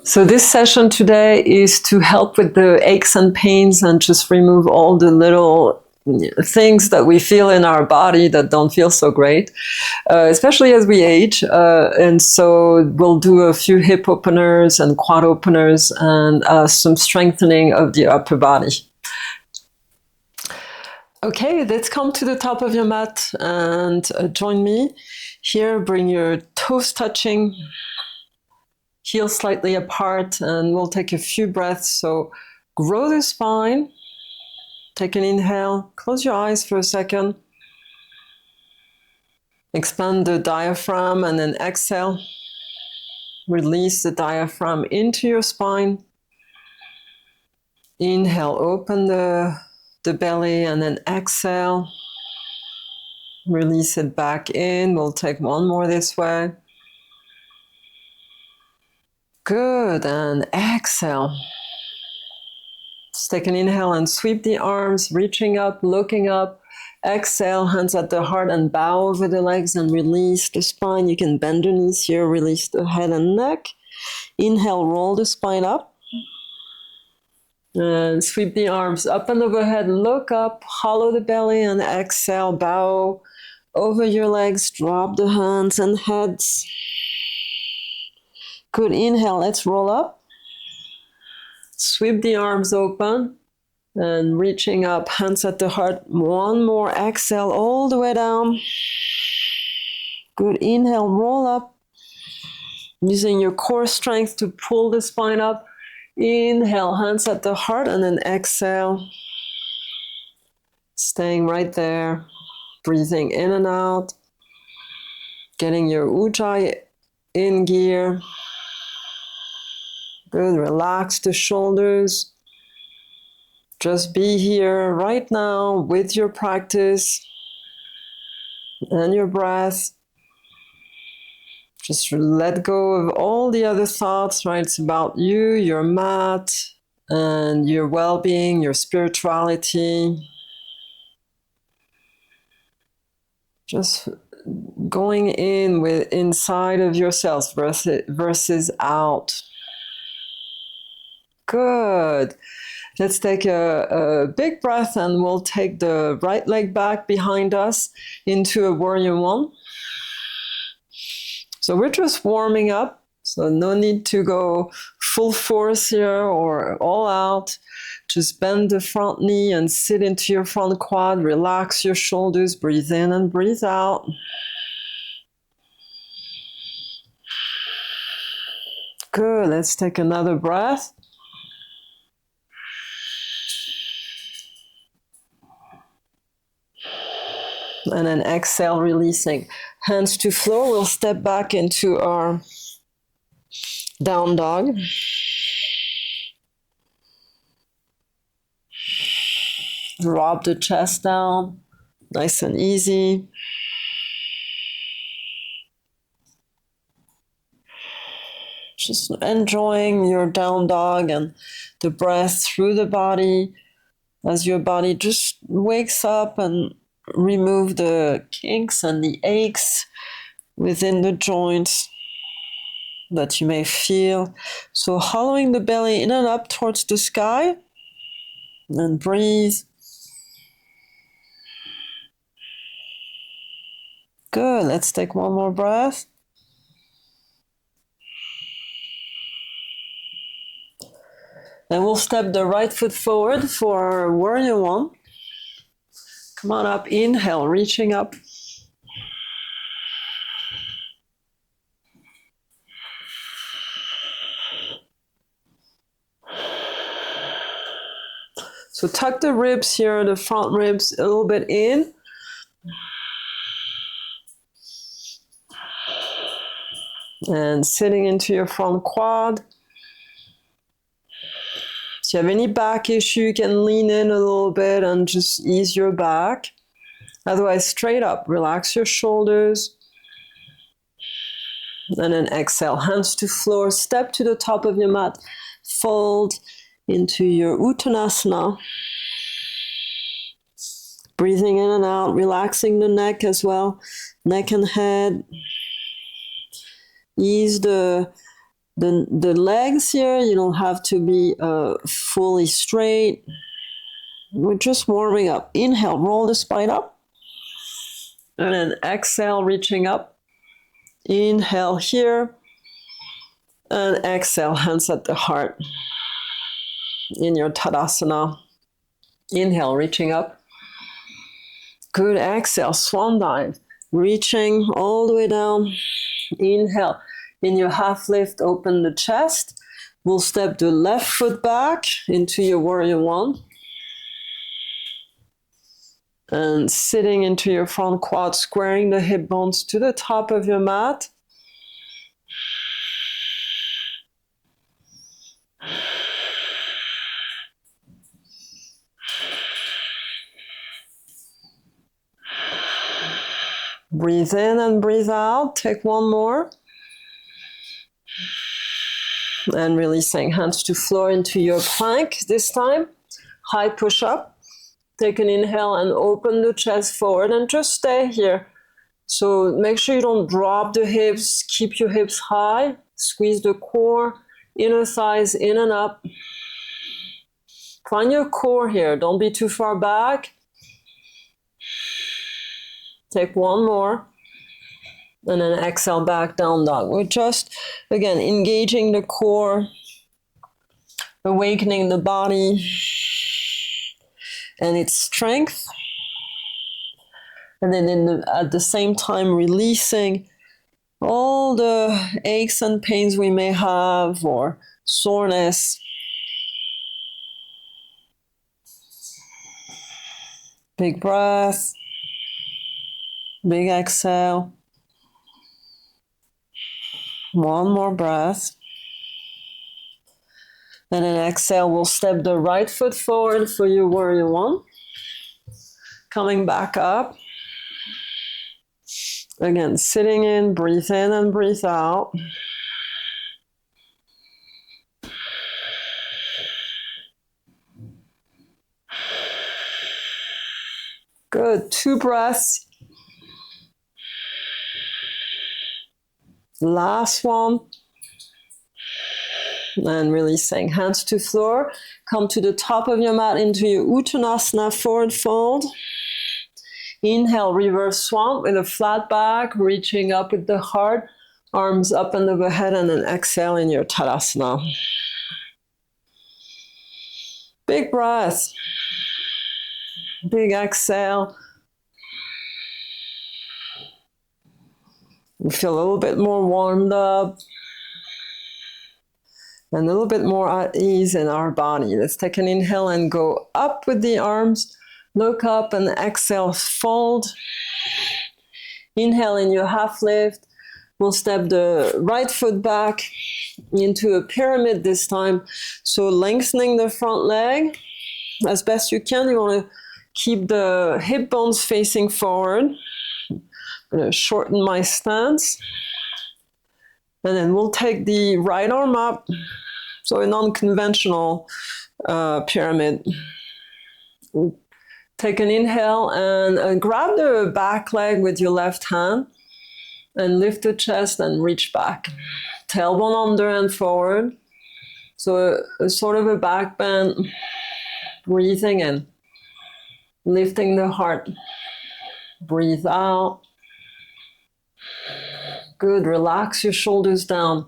So this session today is to help with the aches and pains and just remove all the little things that we feel in our body that don't feel so great, especially as we age. And so we'll do a few hip openers and quad openers and some strengthening of the upper body. Okay, let's come to the top of your mat and join me. Here, bring your toes touching, heels slightly apart, and we'll take a few breaths. So grow the spine. Take an inhale. Close your eyes for a second. Expand the diaphragm and then exhale. Release the diaphragm into your spine. Inhale, open the belly and then exhale. Release it back in. We'll take one more this way. Good, and exhale. Just take an inhale and sweep the arms, reaching up, looking up. Exhale, hands at the heart and bow over the legs and release the spine. You can bend the knees here, release the head and neck. Inhale, roll the spine up. And sweep the arms up and overhead, look up, hollow the belly, and exhale, bow over your legs, drop the hands and heads. Good, inhale, let's roll up. Sweep the arms open and reaching up, hands at the heart. One more, exhale all the way down. Good, inhale, roll up. Using your core strength to pull the spine up. Inhale, hands at the heart, and then exhale. Staying right there. Breathing in and out. Getting your ujjayi in gear. Good, relax the shoulders. Just be here right now with your practice and your breath. Just let go of all the other thoughts, right? It's about you, your mat, and your well-being, your spirituality. Just going in with inside of yourself versus out. Good. Let's take a big breath and we'll take the right leg back behind us into a warrior one. So we're just warming up. So no need to go full force here or all out. Just bend the front knee and sit into your front quad. Relax your shoulders. Breathe in and breathe out. Good. Let's take another breath. And then exhale, releasing. Hands to floor. We'll step back into our down dog. Drop the chest down. Nice and easy. Just enjoying your down dog and the breath through the body as your body just wakes up and remove the kinks and the aches within the joints that you may feel. So hollowing the belly in and up towards the sky and breathe. Good. Let's take one more breath. And we'll step the right foot forward for warrior one. Come on up, inhale, reaching up. So tuck the ribs here, the front ribs a little bit in. And sitting into your front quad. If you have any back issue, you can lean in a little bit and just ease your back. Otherwise, straight up, relax your shoulders. And then exhale, hands to floor, step to the top of your mat, fold into your Uttanasana. Breathing in and out, relaxing the neck as well, neck and head. Ease the The legs here, you don't have to be fully straight. We're just warming up. Inhale, roll the spine up. And then exhale, reaching up. Inhale here. And exhale, hands at the heart. In your Tadasana. Inhale, reaching up. Good, exhale, swan dive. Reaching all the way down. Inhale. In your half lift, open the chest. We'll step the left foot back into your warrior one. And sitting into your front quad, squaring the hip bones to the top of your mat. Breathe in and breathe out. Take one more. And releasing hands to floor into your plank this time. High push up. Take an inhale and open the chest forward and just stay here. So make sure you don't drop the hips. Keep your hips high. Squeeze the core. Inner thighs in and up. Find your core here. Don't be too far back. Take one more. And then exhale back, down dog. We're just, again, engaging the core, awakening the body and its strength. And then at the same time, releasing all the aches and pains we may have or soreness. Big breath. Big exhale. One more breath. And then exhale, we'll step the right foot forward for your warrior one. Coming back up. Again, sitting in, breathe in and breathe out. Good, 2 breaths. Last one. And releasing hands to floor. Come to the top of your mat into your Uttanasana forward fold. Inhale, reverse swan with a flat back, reaching up with the heart, arms up and overhead, and then exhale in your Tadasana. Big breath. Big exhale. We feel a little bit more warmed up. And a little bit more at ease in our body. Let's take an inhale and go up with the arms. Look up and exhale, fold. Inhale in your half lift. We'll step the right foot back into a pyramid this time. So lengthening the front leg as best you can. You want to keep the hip bones facing forward. I'm going to shorten my stance. And then we'll take the right arm up. So a non-conventional pyramid. Take an inhale and grab the back leg with your left hand and lift the chest and reach back. Tailbone under and forward. So a sort of a back bend, breathing in, lifting the heart. Breathe out. Good, relax your shoulders down.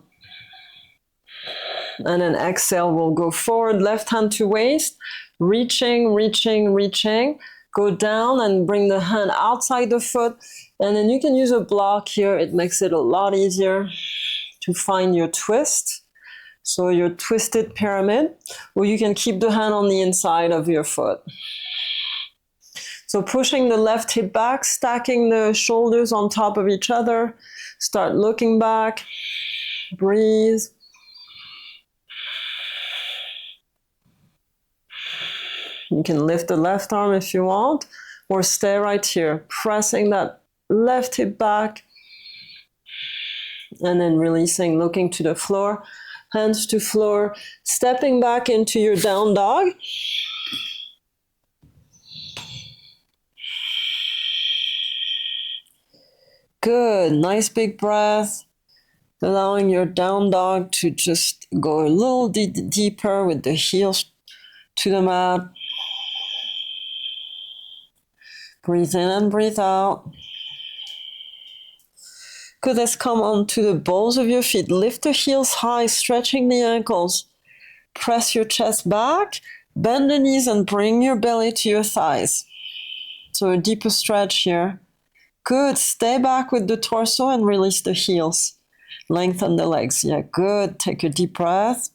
And then exhale, we'll go forward, left hand to waist, reaching, reaching, reaching. Go down and bring the hand outside the foot. And then you can use a block here. It makes it a lot easier to find your twist. So your twisted pyramid, or you can keep the hand on the inside of your foot. So pushing the left hip back, stacking the shoulders on top of each other. Start looking back. Breathe. You can lift the left arm if you want, or stay right here, pressing that left hip back, and then releasing, looking to the floor, hands to floor, stepping back into your down dog. Good, nice big breath. allowing your down dog to just go a little deeper with the heels to the mat. Breathe in and breathe out. Good, let's come onto the balls of your feet. Lift the heels high, stretching the ankles. Press your chest back, bend the knees and bring your belly to your thighs. So a deeper stretch here. Good, stay back with the torso and release the heels. Lengthen the legs. Yeah, good. Take a deep breath.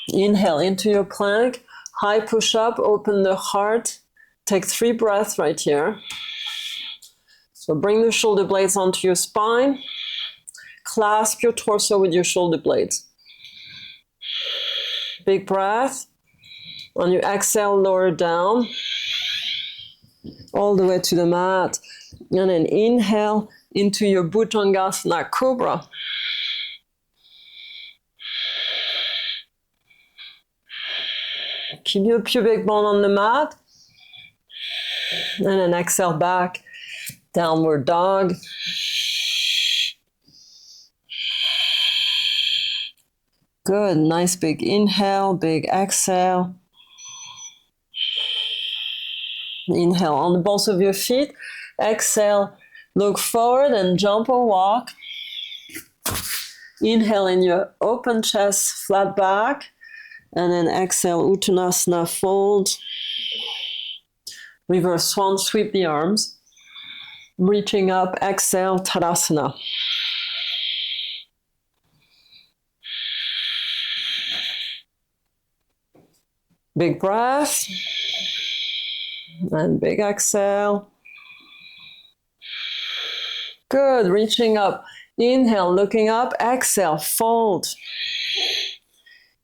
Inhale into your plank. High push up, open the heart. Take 3 breaths right here. So bring the shoulder blades onto your spine. Clasp your torso with your shoulder blades. Big breath. On your exhale, lower down. All the way to the mat. And then inhale into your Bhujangasana Cobra. Keep your pubic bone on the mat. And then exhale back. Downward dog. Good. Nice big inhale, big exhale. Inhale on the balls of your feet. Exhale, look forward and jump or walk. Inhale in your open chest, flat back. And then exhale, Uttanasana, fold. Reverse swan, sweep the arms. Reaching up, exhale, Tadasana. Big breath. And big exhale. Good, reaching up. Inhale, looking up, exhale, fold.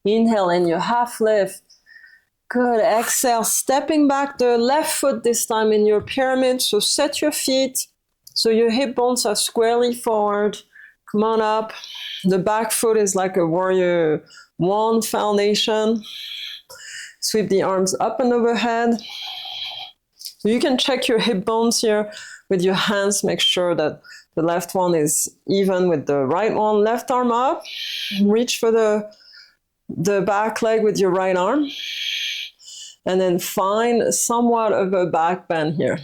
Inhale in your half lift. Good, exhale, stepping back the left foot this time in your pyramid. So set your feet so your hip bones are squarely forward. Come on up. The back foot is like a warrior one foundation. Sweep the arms up and overhead. So you can check your hip bones here with your hands. Make sure that the left one is even with the right one. Left arm up. Reach for the back leg with your right arm. And then find somewhat of a back bend here.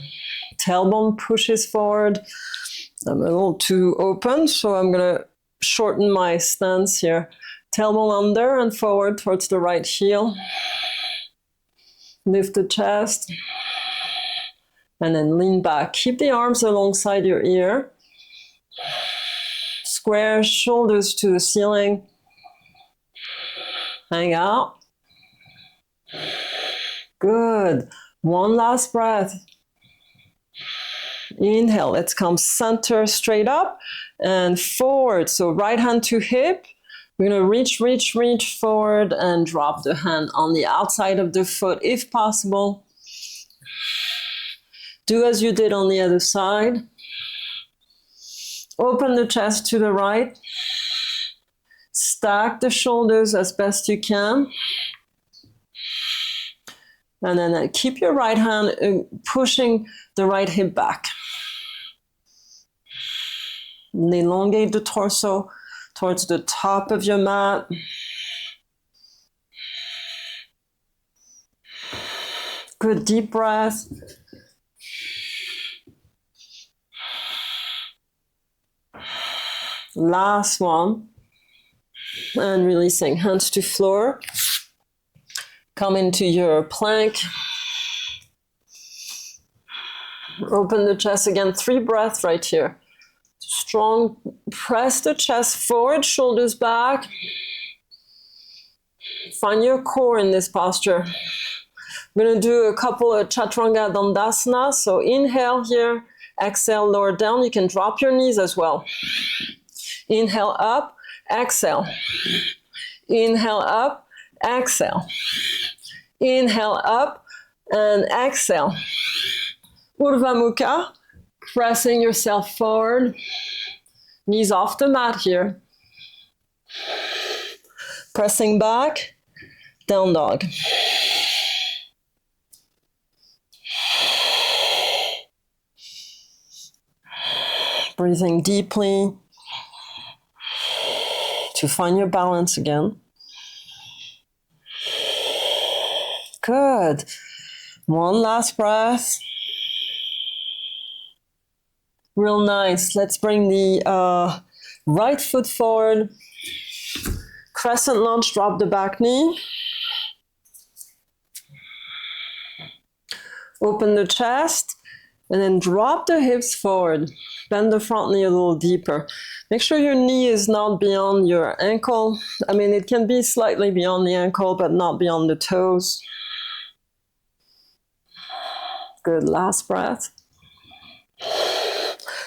Tailbone pushes forward. I'm a little too open, so I'm going to shorten my stance here. Tailbone under and forward towards the right heel. Lift the chest. And then lean back. Keep the arms alongside your ear. Square shoulders to the ceiling. Hang out. Good. One last breath. Inhale. Let's come center straight up and forward. So right hand to hip. We're going to reach forward and drop the hand on the outside of the foot if possible. Do as you did on the other side. Open the chest to the right. Stack the shoulders as best you can. And then keep your right hand pushing the right hip back. And elongate the torso towards the top of your mat. Good deep breath. Last one. And releasing hands to floor. Come into your plank. Open the chest again. 3 breaths right here. Strong. Press the chest forward, shoulders back. Find your core in this posture. I'm going to do a couple of Chaturanga Dandasana. So inhale here. Exhale, lower down. You can drop your knees as well. Inhale up. Exhale. Inhale up. Exhale. Inhale up and exhale. Urdhva Mukha, pressing yourself forward. Knees off the mat here. Pressing back, down dog. Breathe Breathing deeply to find your balance again. Good. One last breath. Real nice. Let's bring the right foot forward. Crescent lunge, drop the back knee. Open the chest. And then drop the hips forward. Bend the front knee a little deeper. Make sure your knee is not beyond your ankle. I mean, it can be slightly beyond the ankle, but not beyond the toes. Good, last breath.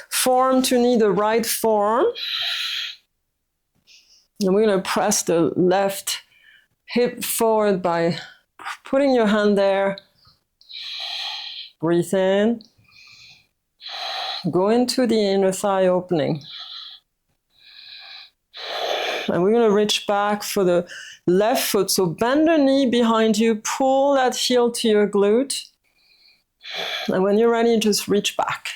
Forearm to knee, the right forearm. And we're going to press the left hip forward by putting your hand there. Breathe in. Go into the inner thigh opening. And we're going to reach back for the left foot. So bend the knee behind you, pull that heel to your glute. And when you're ready, just reach back.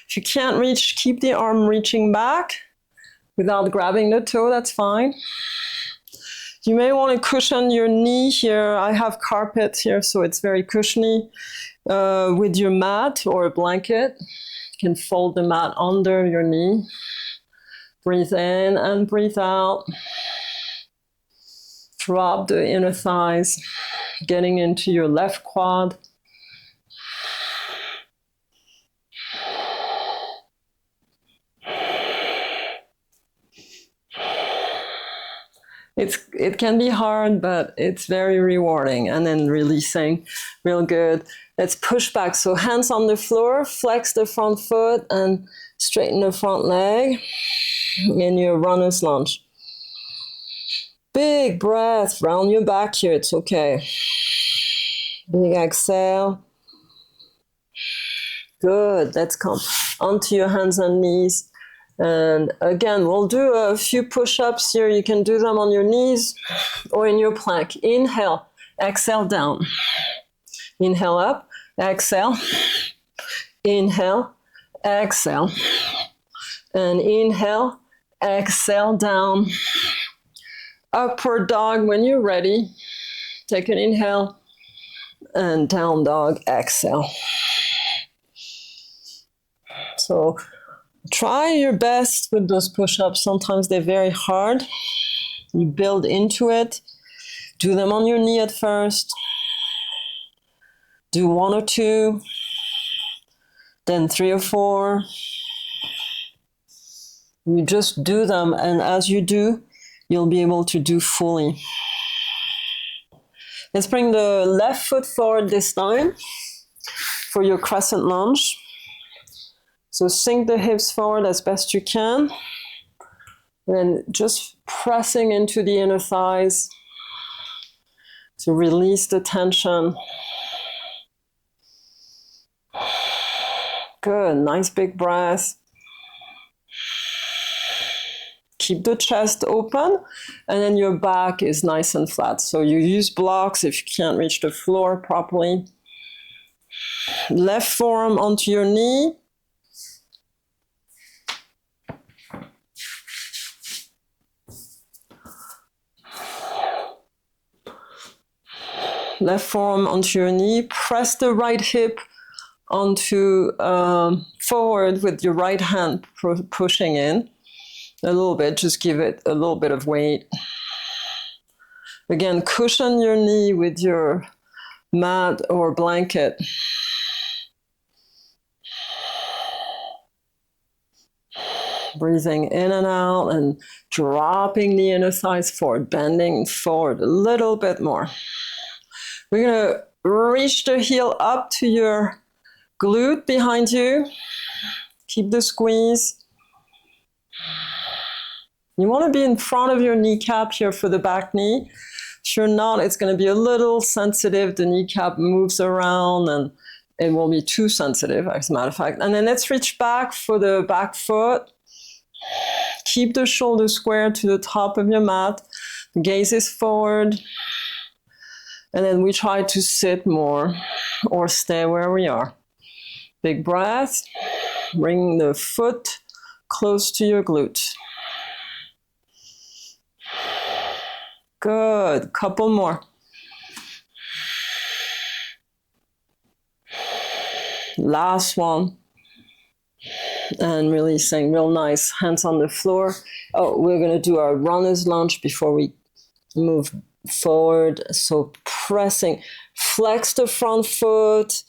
If you can't reach, keep the arm reaching back without grabbing the toe, that's fine. You may want to cushion your knee here. I have carpet here, so it's very cushiony. With your mat or a blanket, you can fold the mat under your knee. Breathe in and breathe out. Drop the inner thighs, getting into your left quad. It can be hard, but it's very rewarding. And then releasing, real good. Let's push back. So hands on the floor, flex the front foot and straighten the front leg in your runner's lunge. Big breath, round your back here, it's okay. Big exhale. Good, let's come onto your hands and knees. And again, we'll do a few push-ups here. You can do them on your knees or in your plank. Inhale, exhale down. Inhale up, exhale. Inhale, exhale. And inhale, exhale down. Upward dog when you're ready. Take an inhale and down dog, exhale. So try your best with those push-ups. Sometimes they're very hard. You build into it. Do them on your knee at first. Do 1 or 2, then 3 or 4. You just do them, and as you do, you'll be able to do fully. Let's bring the left foot forward this time for your crescent lunge. So sink the hips forward as best you can. And just pressing into the inner thighs to release the tension. Good, nice big breath. Keep the chest open, and then your back is nice and flat. So you use blocks if you can't reach the floor properly. Left forearm onto your knee. Left forearm onto your knee. Press the right hip onto forward with your right hand pushing in a little bit. Just give it a little bit of weight. Again, cushion your knee with your mat or blanket. Breathing in and out and dropping the inner thighs forward, bending forward a little bit more. We're going to reach the heel up to your glute behind you. Keep the squeeze. You want to be in front of your kneecap here for the back knee. If you're not, it's going to be a little sensitive. The kneecap moves around and it will be too sensitive, as a matter of fact. And then let's reach back for the back foot. Keep the shoulder square to the top of your mat. The gaze is forward. And then we try to sit more or stay where we are. Big breath. Bring the foot close to your glute. Good. Couple more. Last one. And releasing, real nice. Hands on the floor. Oh, we're going to do our runner's lunge before we move forward. So pressing. Flex the front foot.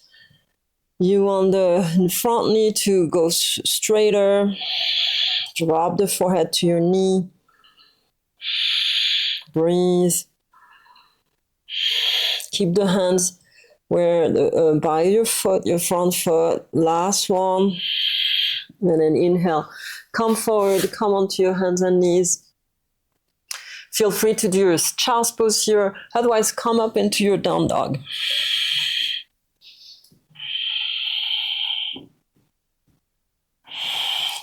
You want the front knee to go straighter. Drop the forehead to your knee. Breathe. Keep the hands where by your foot, your front foot. Last one. And then inhale. Come forward. Come onto your hands and knees. Feel free to do your child's pose here. Otherwise, come up into your down dog.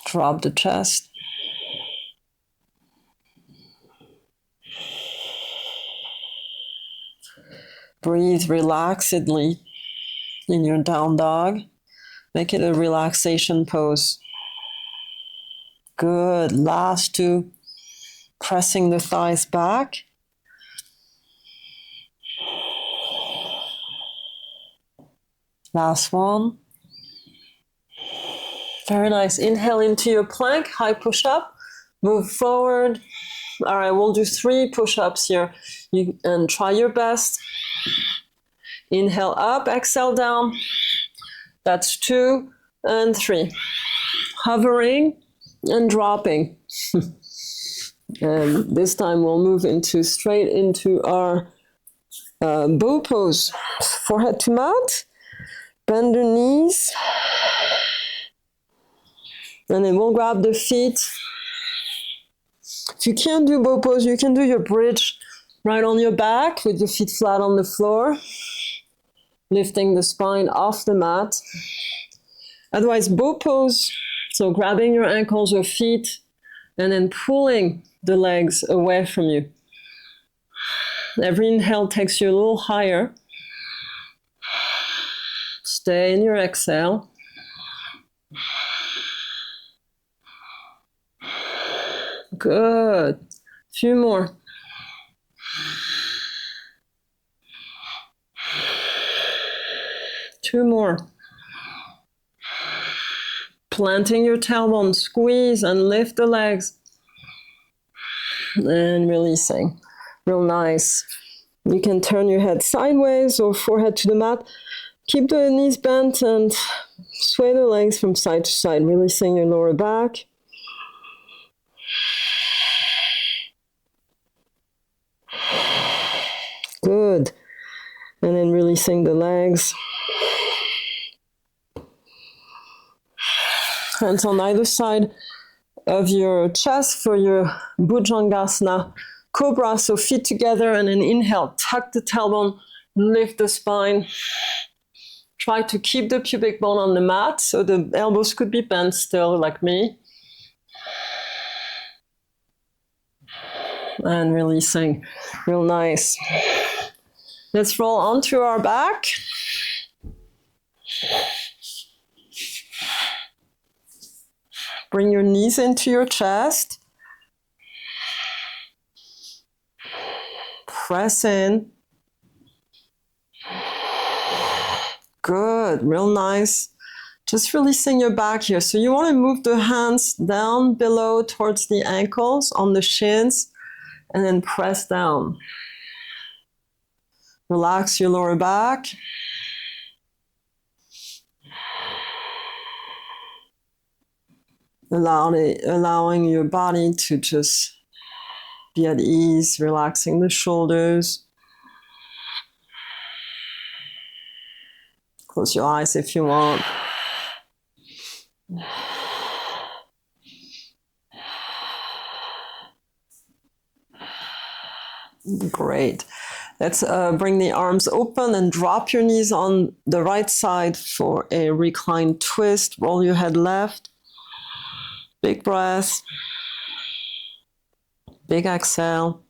Drop the chest. Breathe relaxedly in your down dog. Make it a relaxation pose. Good. Last two. Pressing the thighs back. Last one. Very nice. Inhale into your plank, high push-up. Move forward. All right, we'll do 3 push-ups here. And try your best. Inhale up, exhale down. That's 2 and 3. Hovering and dropping. And this time we'll move straight into our bow pose. Forehead to mat. Bend the knees. And then we'll grab the feet. If you can't do bow pose, you can do your bridge right on your back with your feet flat on the floor. Lifting the spine off the mat. Otherwise, bow pose. So grabbing your ankles or feet and then pulling the legs away from you. Every inhale takes you a little higher. Stay in your exhale. Good. Few more. Two more. Planting your tailbone, squeeze and lift the legs. And releasing. Real nice. You can turn your head sideways or forehead to the mat. Keep the knees bent and sway the legs from side to side, releasing your lower back. Good. And then releasing the legs. Hands on either side of your chest for your Bhujangasana Cobra. So feet together and then inhale. Tuck the tailbone, lift the spine. Try to keep the pubic bone on the mat so the elbows could be bent still like me. And releasing. Real nice. Let's roll onto our back. Bring your knees into your chest. Press in. Good, real nice. Just releasing your back here. So you want to move the hands down below towards the ankles on the shins and then press down. Relax your lower back. Allowing your body to just be at ease, relaxing the shoulders. Close your eyes if you want. Great. Let's bring the arms open and drop your knees on the right side for a reclined twist. Roll your head left. Big breath. Big exhale.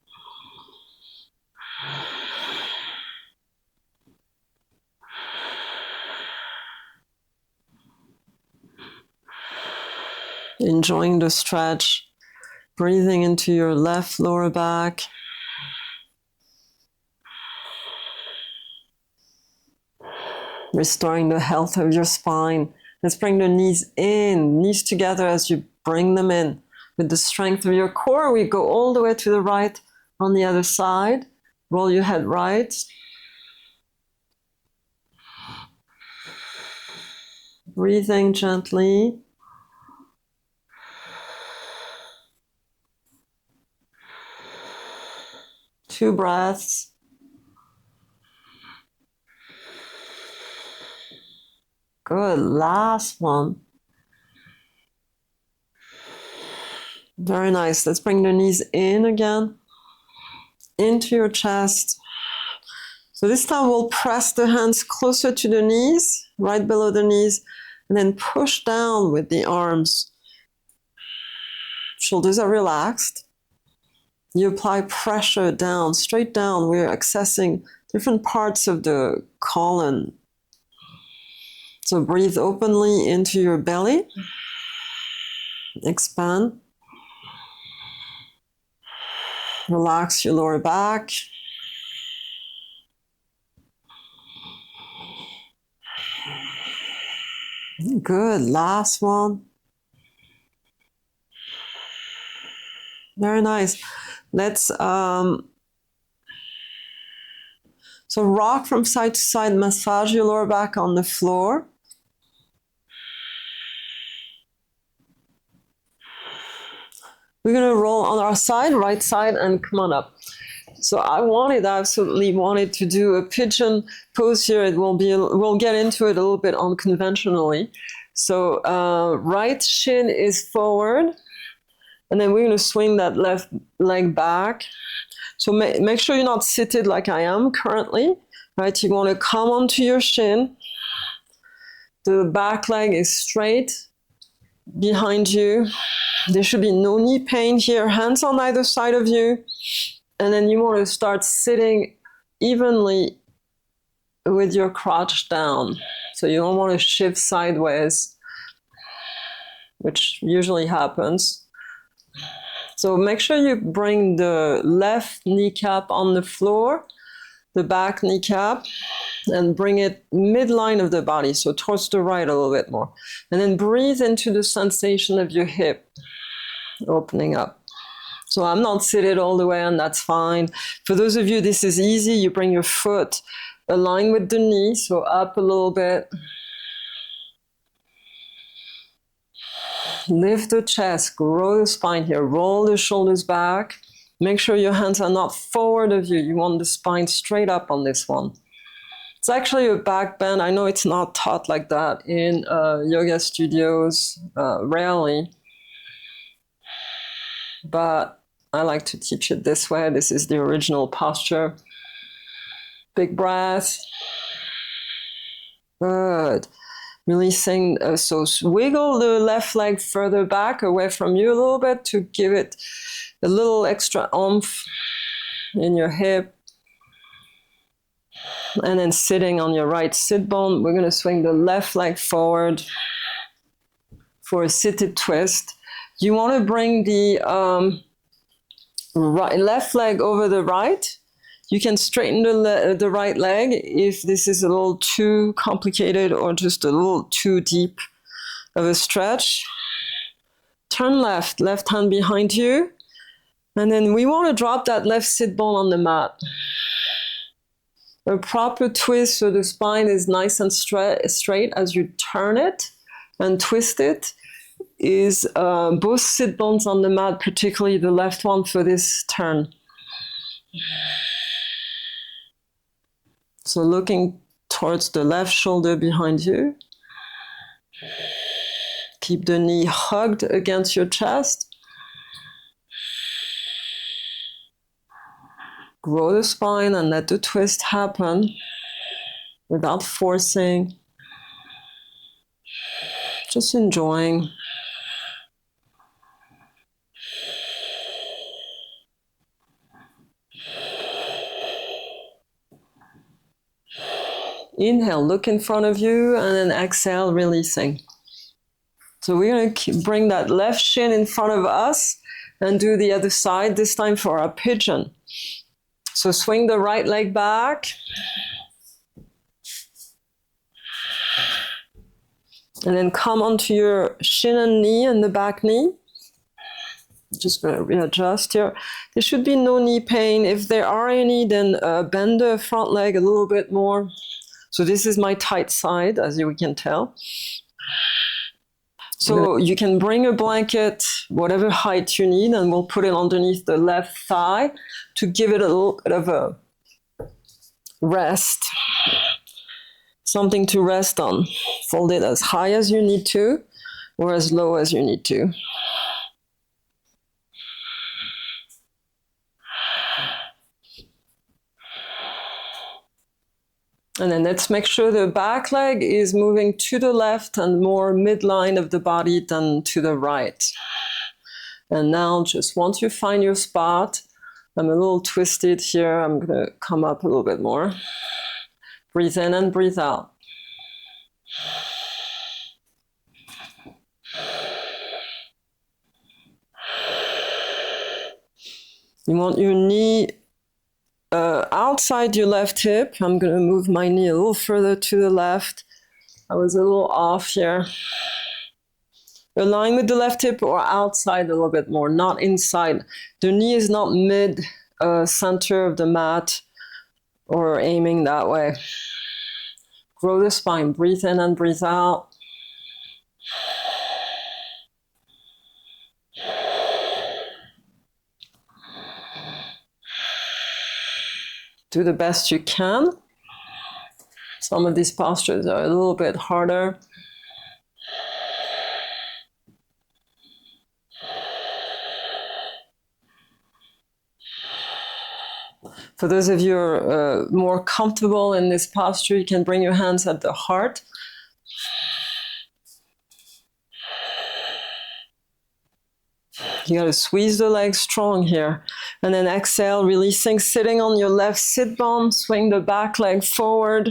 enjoying the stretch, breathing into your left lower back. Restoring the health of your spine. Let's bring the knees in, knees together as you bring them in. With the strength of your core, we go all the way to the right on the other side. Roll your head right. Breathing gently. Two breaths. Good, last one. Very nice. Let's bring the knees in again, into your chest. So this time we'll press the hands closer to the knees, right below the knees, and then push down with the arms. Shoulders are relaxed. You apply pressure down, straight down. We're accessing different parts of the colon. So breathe openly into your belly. Expand. Relax your lower back. Good, last one. Very nice. Let's so rock from side to side, massage your lower back on the floor. We're gonna roll on our side, right side, and come on up. So I absolutely wanted to do a pigeon pose here. We'll get into it a little bit unconventionally. So right shin is forward, and then we're gonna swing that left leg back. So make sure you're not seated like I am currently, right? You wanna come onto your shin. The back leg is straight behind you. There should be no knee pain here. Hands on either side of you. And then you want to start sitting evenly with your crotch down. So you don't want to shift sideways, which usually happens. So make sure you bring the left kneecap on the floor, the back kneecap, and bring it midline of the body, so towards the right a little bit more. And then breathe into the sensation of your hip opening up. So I'm not seated all the way, and that's fine. For those of you, this is easy. You bring your foot aligned with the knee, so up a little bit. Lift the chest, grow the spine here, roll the shoulders back. Make sure your hands are not forward of you. You want the spine straight up on this one. It's actually a back bend. I know it's not taught like that in yoga studios, rarely. But I like to teach it this way. This is the original posture. Big breath. Good. Releasing, so wiggle the left leg further back away from you a little bit to give it a little extra oomph in your hip. And then sitting on your right sit bone, we're going to swing the left leg forward for a seated twist. You want to bring the left leg over the right. You can straighten the right leg if this is a little too complicated or just a little too deep of a stretch. Turn left hand behind you. And then we want to drop that left sit bone on the mat. A proper twist so the spine is nice and straight as you turn it and twist it is both sit bones on the mat, particularly the left one for this turn. So looking towards the left shoulder behind you. Keep the knee hugged against your chest. Grow the spine and let the twist happen without forcing. Just enjoying. Inhale, look in front of you, and then exhale, releasing. So we're going to bring that left shin in front of us and do the other side, this time for our pigeon. So swing the right leg back. And then come onto your shin and knee and the back knee. Just going to readjust here. There should be no knee pain. If there are any, then bend the front leg a little bit more. So this is my tight side, as you can tell. So you can bring a blanket, whatever height you need, and we'll put it underneath the left thigh to give it a little bit of a rest. Something to rest on. Fold it as high as you need to, or as low as you need to. And then let's make sure the back leg is moving to the left and more midline of the body than to the right. And now just once you find your spot, I'm a little twisted here. I'm going to come up a little bit more. Breathe in and breathe out. You want your knee outside your left hip. I'm going to move my knee a little further to the left. I was a little off here. Align with the left hip or outside a little bit more, not inside. The knee is not mid center of the mat or aiming that way. Grow the spine. Breathe in and breathe out. Do the best you can. Some of these postures are a little bit harder. For those of you who are more comfortable in this posture, you can bring your hands at the heart. You got to squeeze the legs strong here. And then exhale, releasing, sitting on your left sit bone, swing the back leg forward.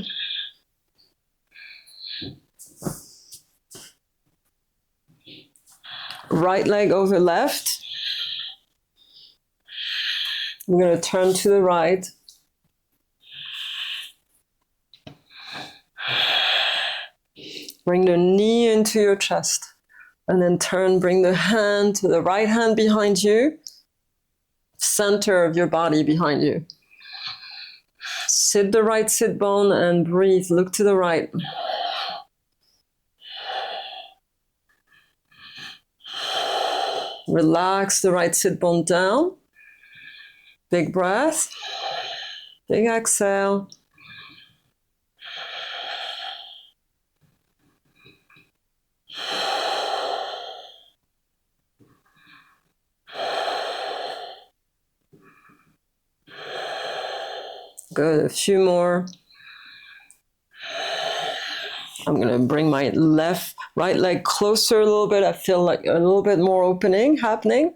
Right leg over left. We're going to turn to the right. Bring the knee into your chest. And then turn, bring the hand to the right hand behind you. Center of your body behind you. Sit the right sit bone and breathe. Look to the right. Relax the right sit bone down. Big breath. Big exhale. Good, a few more. I'm going to bring my right leg closer a little bit. I feel like a little bit more opening happening.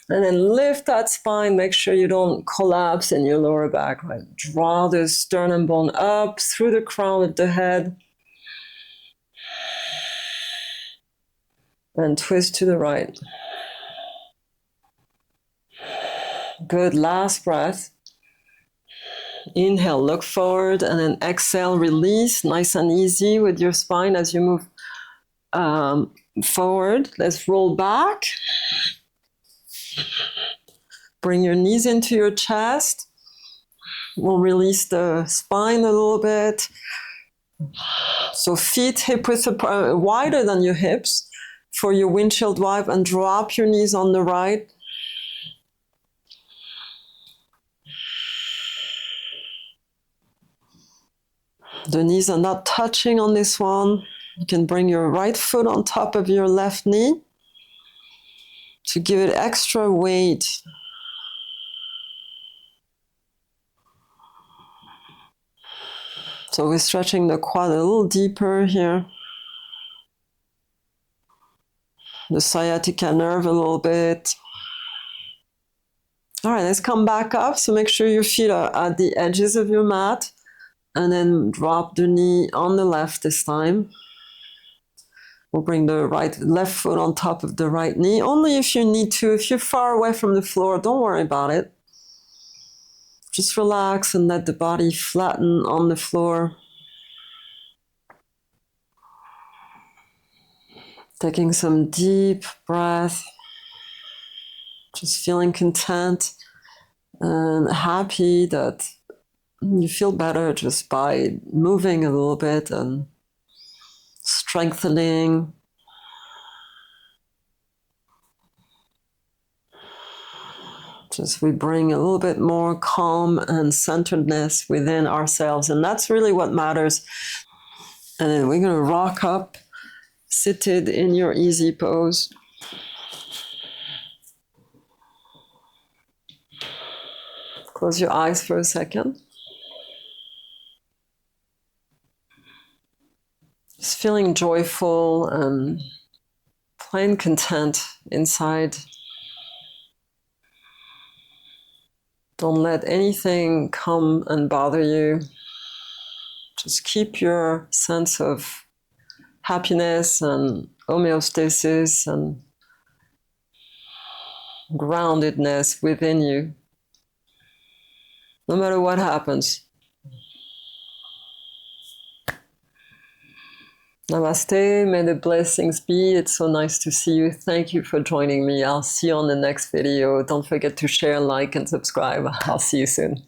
And then lift that spine. Make sure you don't collapse in your lower back. Right? Draw the sternum bone up through the crown of the head. And twist to the right. Good, last breath. Inhale, look forward, and then exhale, release, nice and easy with your spine as you move forward. Let's roll back. Bring your knees into your chest. We'll release the spine a little bit. So feet hip width wider than your hips for your windshield wipe, and drop your knees on the right. The knees are not touching on this one. You can bring your right foot on top of your left knee to give it extra weight. So we're stretching the quad a little deeper here. The sciatica nerve a little bit. All right, let's come back up. So make sure your feet are at the edges of your mat. And then drop the knee on the left this time. We'll bring the left foot on top of the right knee, only if you need to. If you're far away from the floor, don't worry about it. Just relax and let the body flatten on the floor. Taking some deep breath. Just feeling content and happy that you feel better just by moving a little bit and strengthening. Just we bring a little bit more calm and centeredness within ourselves, and that's really what matters. And then we're going to rock up, seated in your easy pose. Close your eyes for a second. Just feeling joyful and plain content inside. Don't let anything come and bother you. Just keep your sense of happiness and homeostasis and groundedness within you, no matter what happens. Namaste, may the blessings be. It's so nice to see you. Thank you for joining me. I'll see you on the next video. Don't forget to share, like, and subscribe. I'll see you soon.